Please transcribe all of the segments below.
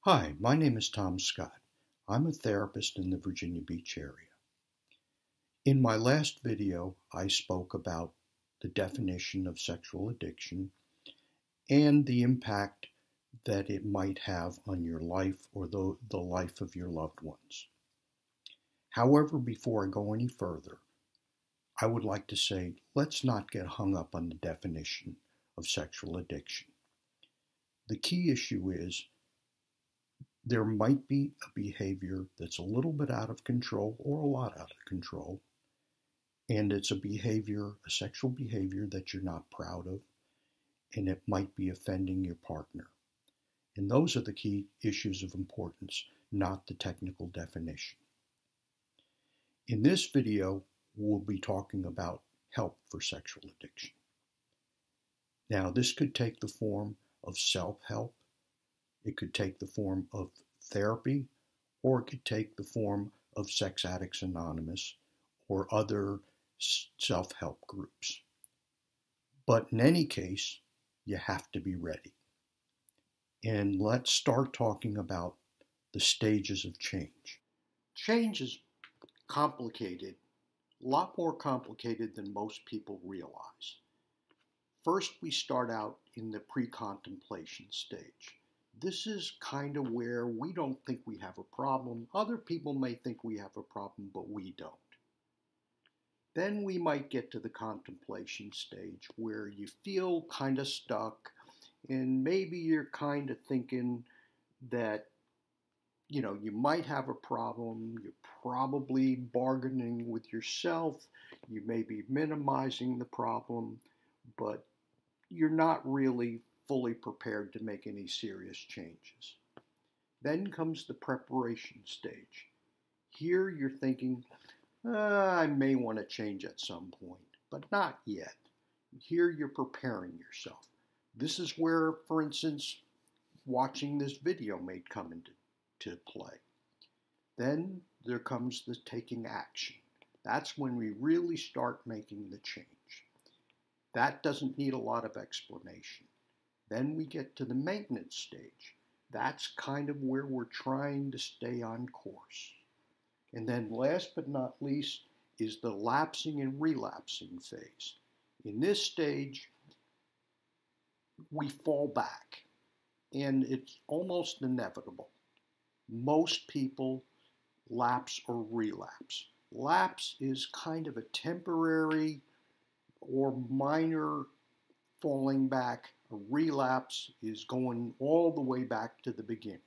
Hi, my name is Tom Scott. I'm a therapist in the Virginia Beach area. In my last video, I spoke about the definition of sexual addiction and the impact that it might have on your life or the life of your loved ones. However, before I go any further, I would like to say let's not get hung up on the definition of sexual addiction. The key issue is there might be a behavior that's a little bit out of control or a lot out of control, and it's a sexual behavior that you're not proud of, and it might be offending your partner. And those are the key issues of importance, not the technical definition. In this video, we'll be talking about help for sexual addiction. Now, this could take the form of self-help. It could take the form of therapy, or it could take the form of Sex Addicts Anonymous or other self-help groups. But in any case, you have to be ready. And let's start talking about the stages of change. Change is complicated, a lot more complicated than most people realize. First, we start out in the pre-contemplation stage. This is kind of where we don't think we have a problem. Other people may think we have a problem, but we don't. Then we might get to the contemplation stage where you feel kind of stuck and maybe you're kind of thinking that, you might have a problem. You're probably bargaining with yourself. You may be minimizing the problem, but you're not really fully prepared to make any serious changes. Then comes the preparation stage. Here you're thinking, I may want to change at some point, but not yet. Here you're preparing yourself. This is where, for instance, watching this video may come into play. Then there comes the taking action. That's when we really start making the change. That doesn't need a lot of explanation. Then we get to the maintenance stage. That's kind of where we're trying to stay on course. And then last but not least is the lapsing and relapsing phase. In this stage, we fall back, and it's almost inevitable. Most people lapse or relapse. Lapse is kind of a temporary or minor falling back. A relapse is going all the way back to the beginning.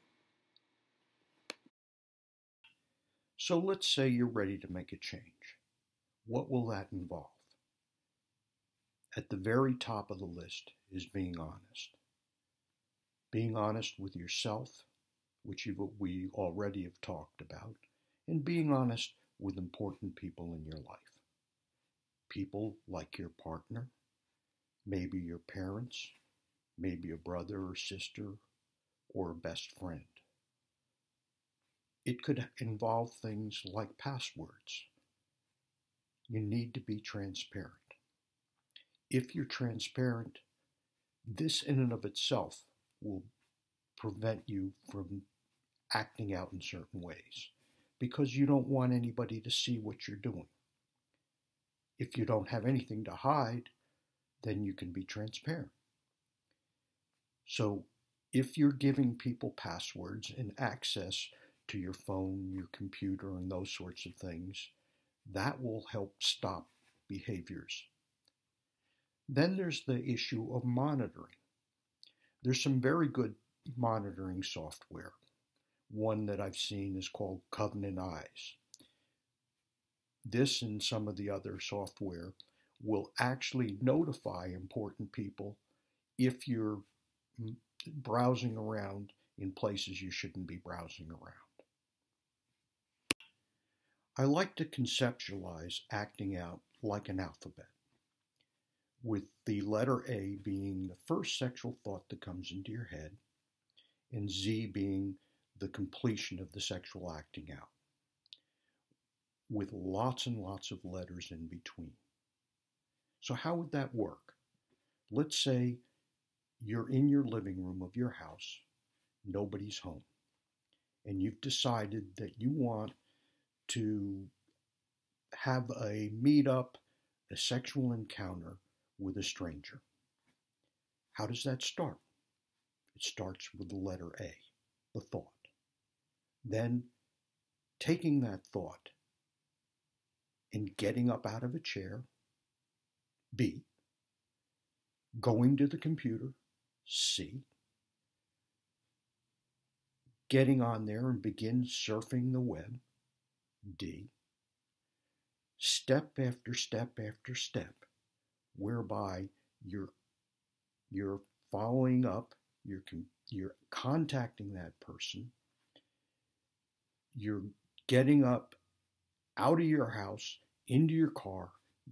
So let's say you're ready to make a change. What will that involve? At the very top of the list is being honest. Being honest with yourself, which we already have talked about, and being honest with important people in your life. People like your partner, maybe your parents, maybe a brother or sister, or a best friend. It could involve things like passwords. You need to be transparent. If you're transparent, this in and of itself will prevent you from acting out in certain ways because you don't want anybody to see what you're doing. If you don't have anything to hide, then you can be transparent. So if you're giving people passwords and access to your phone, your computer, and those sorts of things, that will help stop behaviors. Then there's the issue of monitoring. There's some very good monitoring software. One that I've seen is called Covenant Eyes. This and some of the other software will actually notify important people if you're browsing around in places you shouldn't be browsing around. I like to conceptualize acting out like an alphabet, with the letter A being the first sexual thought that comes into your head, and Z being the completion of the sexual acting out, with lots and lots of letters in between. So how would that work? Let's say you're in your living room of your house, nobody's home. and you've decided that you want to have a meetup, a sexual encounter with a stranger. How does that start? It starts with the letter A, the thought. Then taking that thought and getting up out of a chair, B, going to the computer, C, getting on there and begin surfing the web, D, step after step after step, whereby you're following up, you're contacting that person, you're getting up out of your house, into your car,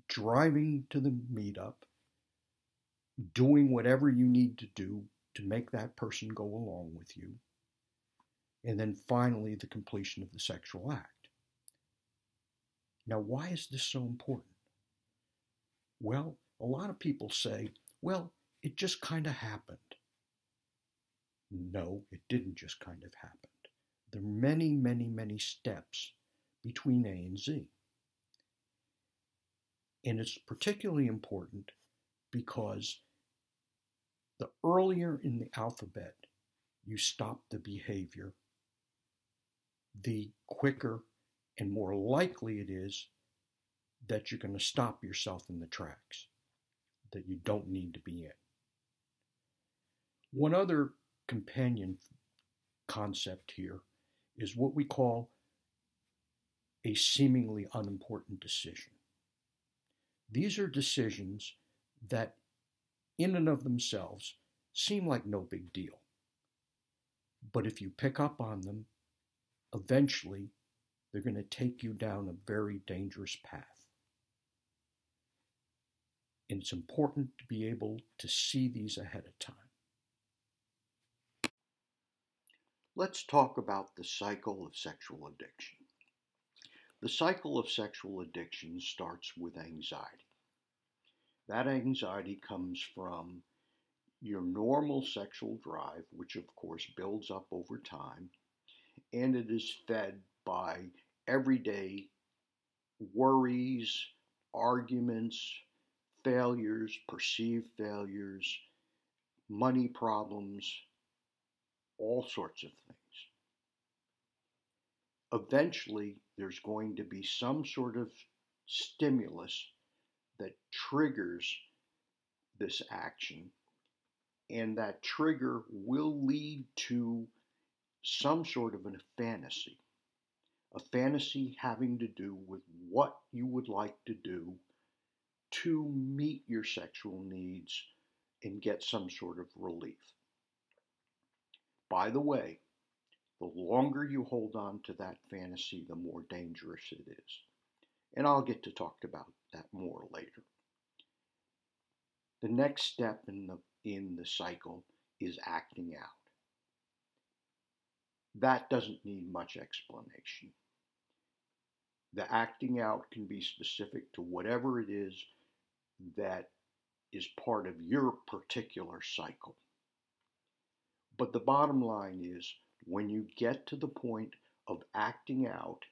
driving to the meetup, doing whatever you need to do to make that person go along with you, and then finally the completion of the sexual act. Now, why is this so important? Well, a lot of people say, well, it just kind of happened. No, it didn't just kind of happen. There are many, many, many steps between A and Z. And it's particularly important because the earlier in the alphabet you stop the behavior, the quicker and more likely it is that you're going to stop yourself in the tracks that you don't need to be in. One other companion concept here is what we call a seemingly unimportant decision. These are decisions that in and of themselves seem like no big deal. But if you pick up on them, eventually they're going to take you down a very dangerous path. And it's important to be able to see these ahead of time. Let's talk about the cycle of sexual addiction. The cycle of sexual addiction starts with anxiety. That anxiety comes from your normal sexual drive, which of course builds up over time, and it is fed by everyday worries, arguments, failures, perceived failures, money problems, all sorts of things. Eventually, there's going to be some sort of stimulus that triggers this action, and that trigger will lead to some sort of a fantasy having to do with what you would like to do to meet your sexual needs and get some sort of relief. By the way, the longer you hold on to that fantasy, the more dangerous it is. And I'll get to talk about that more later. The next step in the cycle is acting out. That doesn't need much explanation. The acting out can be specific to whatever it is that is part of your particular cycle. But the bottom line is, when you get to the point of acting out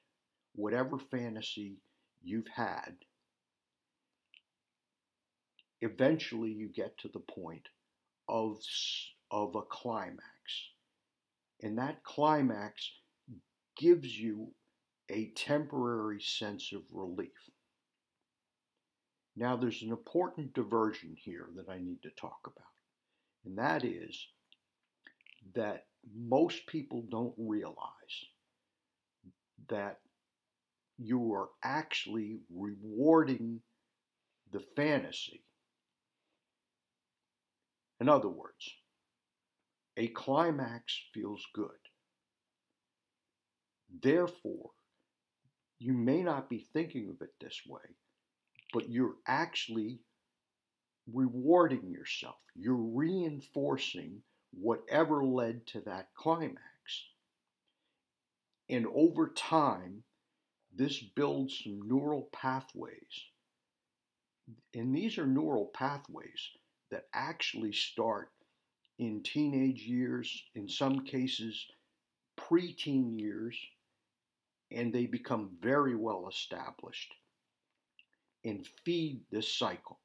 whatever fantasy you've had, eventually you get to the point of a climax. And that climax gives you a temporary sense of relief. Now, there's an important diversion here that I need to talk about, and that is that most people don't realize that you are actually rewarding the fantasy. In other words, a climax feels good. Therefore, you may not be thinking of it this way, but you're actually rewarding yourself. You're reinforcing whatever led to that climax. And over time, this builds some neural pathways. And these are neural pathways that actually start in teenage years, in some cases preteen years, and they become very well established and feed this cycle.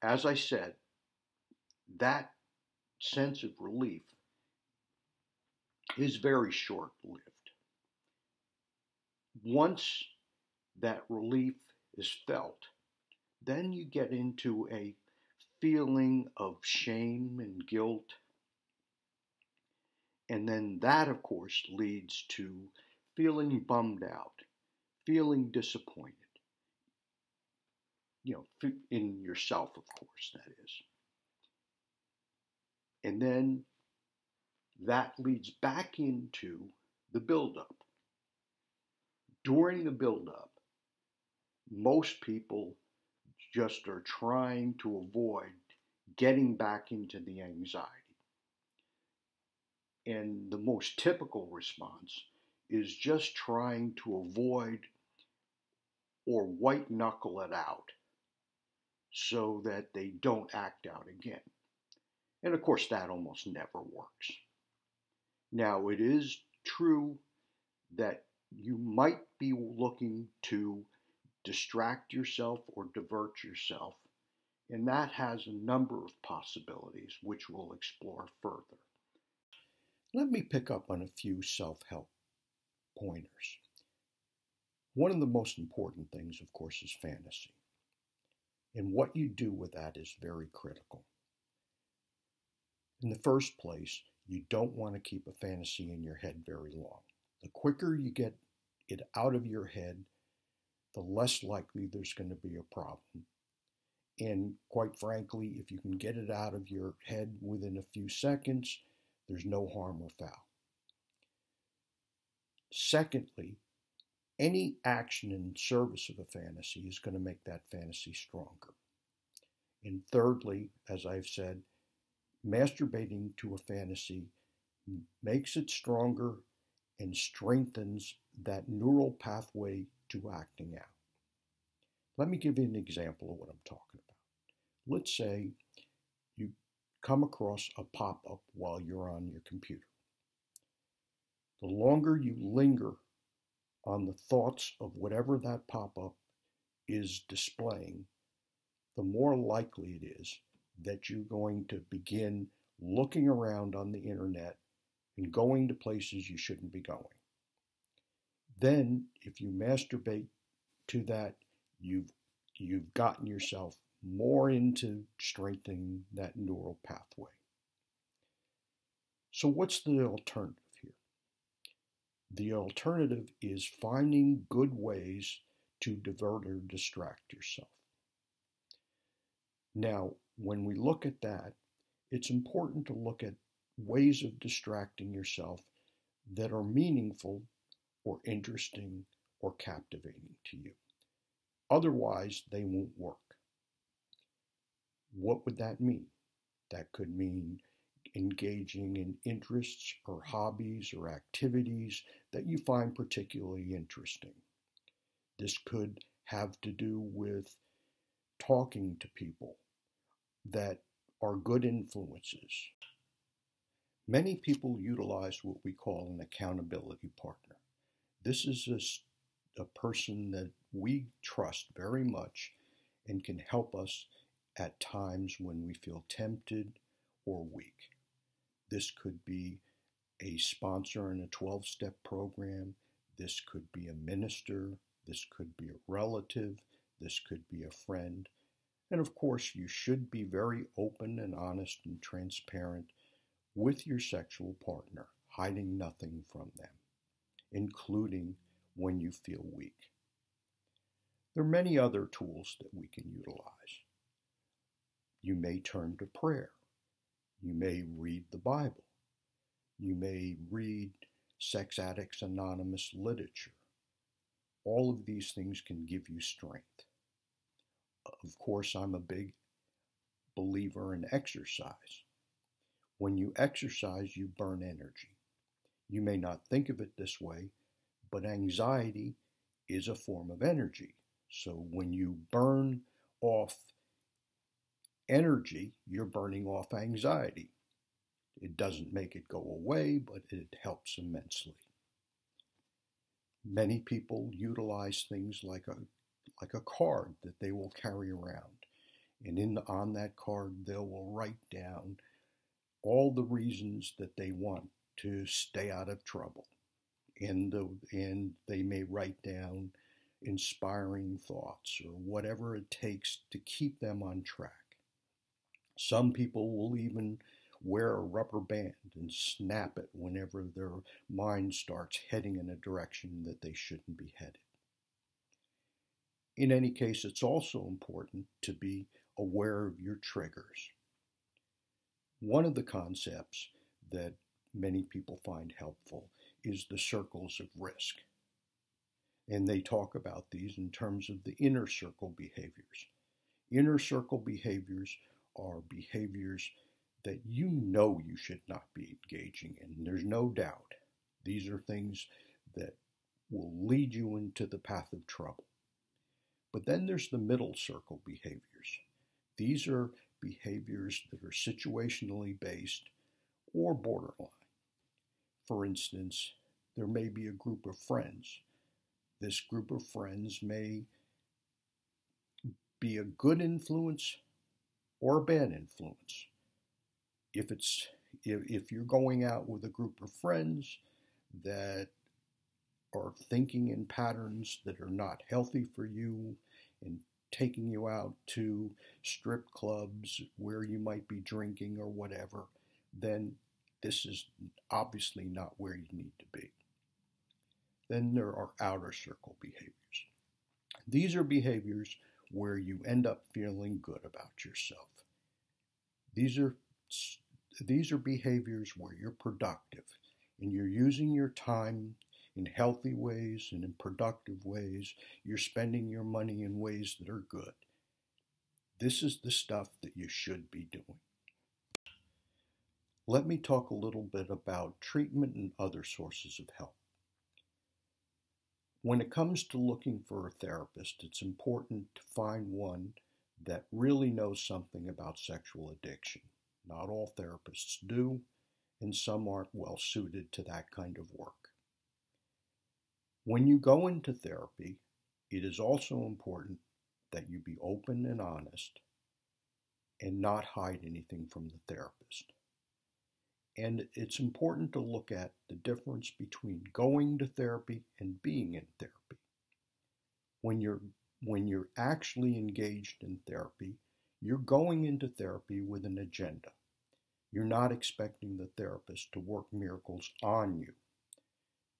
As I said, that sense of relief is very short-lived. Once that relief is felt, then you get into a feeling of shame and guilt. And then that, of course, leads to feeling bummed out, feeling disappointed. In yourself, of course, that is. And then that leads back into the buildup. During the buildup, most people just are trying to avoid getting back into the anxiety. And the most typical response is just trying to avoid or white knuckle it out so that they don't act out again. And of course, that almost never works. Now, it is true that you might be looking to distract yourself or divert yourself, and that has a number of possibilities which we'll explore further. Let me pick up on a few self-help pointers. One of the most important things, of course, is fantasy. And what you do with that is very critical. In the first place, you don't want to keep a fantasy in your head very long. The quicker you get it out of your head, the less likely there's going to be a problem. And quite frankly, if you can get it out of your head within a few seconds, there's no harm or foul. Secondly, any action in service of a fantasy is going to make that fantasy stronger. And thirdly, as I've said, masturbating to a fantasy makes it stronger and strengthens that neural pathway to acting out. Let me give you an example of what I'm talking about. Let's say you come across a pop-up while you're on your computer. The longer you linger on the thoughts of whatever that pop-up is displaying, the more likely it is that you're going to begin looking around on the internet and going to places you shouldn't be going. Then, if you masturbate to that, you've gotten yourself more into strengthening that neural pathway. So what's the alternative here? The alternative is finding good ways to divert or distract yourself. Now, when we look at that, it's important to look at ways of distracting yourself that are meaningful or interesting or captivating to you. Otherwise, they won't work. What would that mean? That could mean engaging in interests or hobbies or activities that you find particularly interesting. This could have to do with talking to people that are good influences. Many people utilize what we call an accountability partner. This is a person that we trust very much and can help us at times when we feel tempted or weak. This could be a sponsor in a 12-step program. This could be a minister. This could be a relative. This could be a friend. And of course, you should be very open and honest and transparent with your sexual partner, hiding nothing from them, including when you feel weak. There are many other tools that we can utilize. You may turn to prayer. You may read the Bible. You may read Sex Addicts Anonymous literature. All of these things can give you strength. Of course, I'm a big believer in exercise. When you exercise, you burn energy. You may not think of it this way, but anxiety is a form of energy. So when you burn off energy, you're burning off anxiety. It doesn't make it go away, but it helps immensely. Many people utilize things like a card that they will carry around. And on that card, they will write down all the reasons that they want to stay out of trouble. And they may write down inspiring thoughts or whatever it takes to keep them on track. Some people will even wear a rubber band and snap it whenever their mind starts heading in a direction that they shouldn't be headed. In any case, it's also important to be aware of your triggers. One of the concepts that many people find helpful is the circles of risk. And they talk about these in terms of the inner circle behaviors. Inner circle behaviors are behaviors that you know you should not be engaging in. There's no doubt. These are things that will lead you into the path of trouble. But then there's the middle circle behaviors. These are behaviors that are situationally based or borderline. For instance, there may be a group of friends. This group of friends may be a good influence or a bad influence. If you're going out with a group of friends that are thinking in patterns that are not healthy for you and taking you out to strip clubs where you might be drinking or whatever, then this is obviously not where you need to be. Then there are outer circle behaviors. These are behaviors where you end up feeling good about yourself. These are behaviors where you're productive and you're using your time in healthy ways and in productive ways. You're spending your money in ways that are good. This is the stuff that you should be doing. Let me talk a little bit about treatment and other sources of help. When it comes to looking for a therapist, it's important to find one that really knows something about sexual addiction. Not all therapists do, and some aren't well suited to that kind of work. When you go into therapy, it is also important that you be open and honest and not hide anything from the therapist. And it's important to look at the difference between going to therapy and being in therapy. When you're actually engaged in therapy, you're going into therapy with an agenda. You're not expecting the therapist to work miracles on you.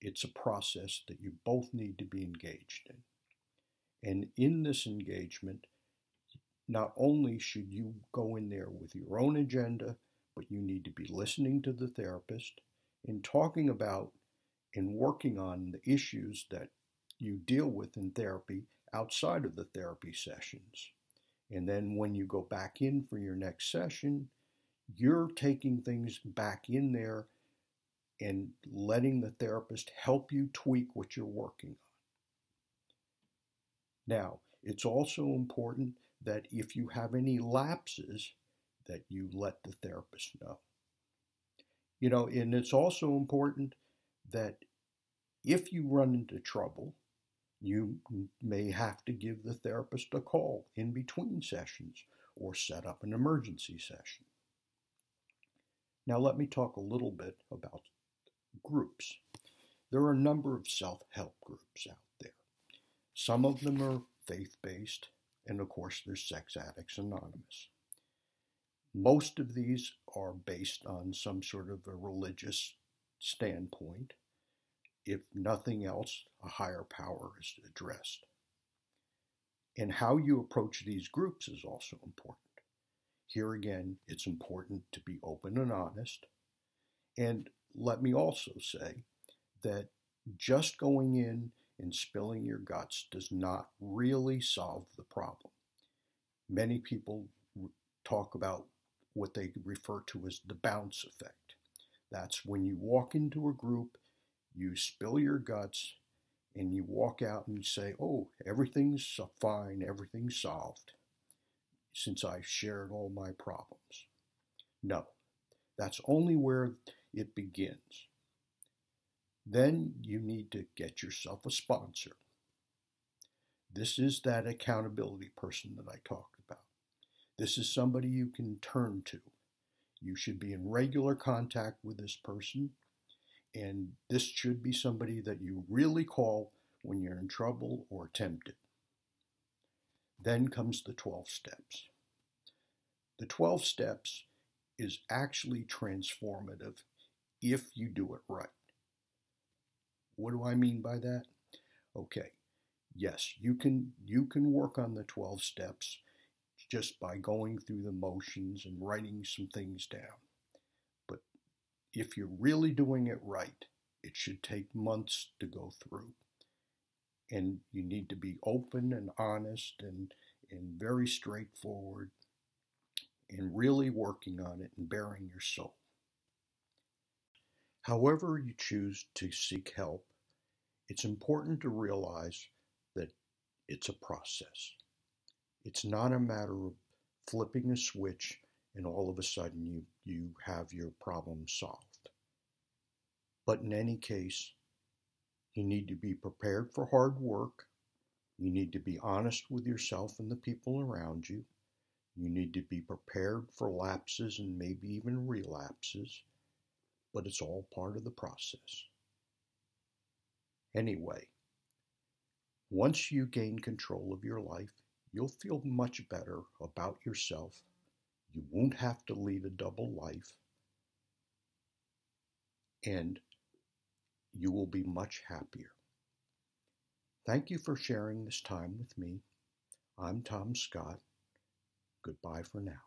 It's a process that you both need to be engaged in. And in this engagement, not only should you go in there with your own agenda, but you need to be listening to the therapist and talking about and working on the issues that you deal with in therapy outside of the therapy sessions. And then when you go back in for your next session, you're taking things back in there and letting the therapist help you tweak what you're working on. Now, it's also important that if you have any lapses, that you let the therapist know. And it's also important that if you run into trouble, you may have to give the therapist a call in between sessions or set up an emergency session. Now let me talk a little bit about groups. There are a number of self-help groups out there. Some of them are faith-based, and of course there's Sex Addicts Anonymous. Most of these are based on some sort of a religious standpoint. If nothing else, a higher power is addressed. And how you approach these groups is also important. Here again, it's important to be open and honest. And let me also say that just going in and spilling your guts does not really solve the problem. Many people talk about what they refer to as the bounce effect. That's when you walk into a group, you spill your guts, and you walk out and you say, oh, everything's fine, everything's solved, since I've shared all my problems. No, That's only where it begins. Then you need to get yourself a sponsor. This is that accountability person that I talked about. This is somebody you can turn to. You should be in regular contact with this person, and this should be somebody that you really call when you're in trouble or tempted. Then comes the 12 steps. The 12 steps is actually transformative if you do it right. What do I mean by that? Okay, yes, you can work on the 12 steps just by going through the motions and writing some things down. But if you're really doing it right, it should take months to go through. And you need to be open and honest and very straightforward and really working on it and bearing your soul. However you choose to seek help, it's important to realize that it's a process. It's not a matter of flipping a switch and all of a sudden you have your problem solved. But in any case, you need to be prepared for hard work. You need to be honest with yourself and the people around you. You need to be prepared for lapses and maybe even relapses, but it's all part of the process. Anyway, once you gain control of your life, you'll feel much better about yourself. You won't have to lead a double life, and you will be much happier. Thank you for sharing this time with me. I'm Tom Scott. Goodbye for now.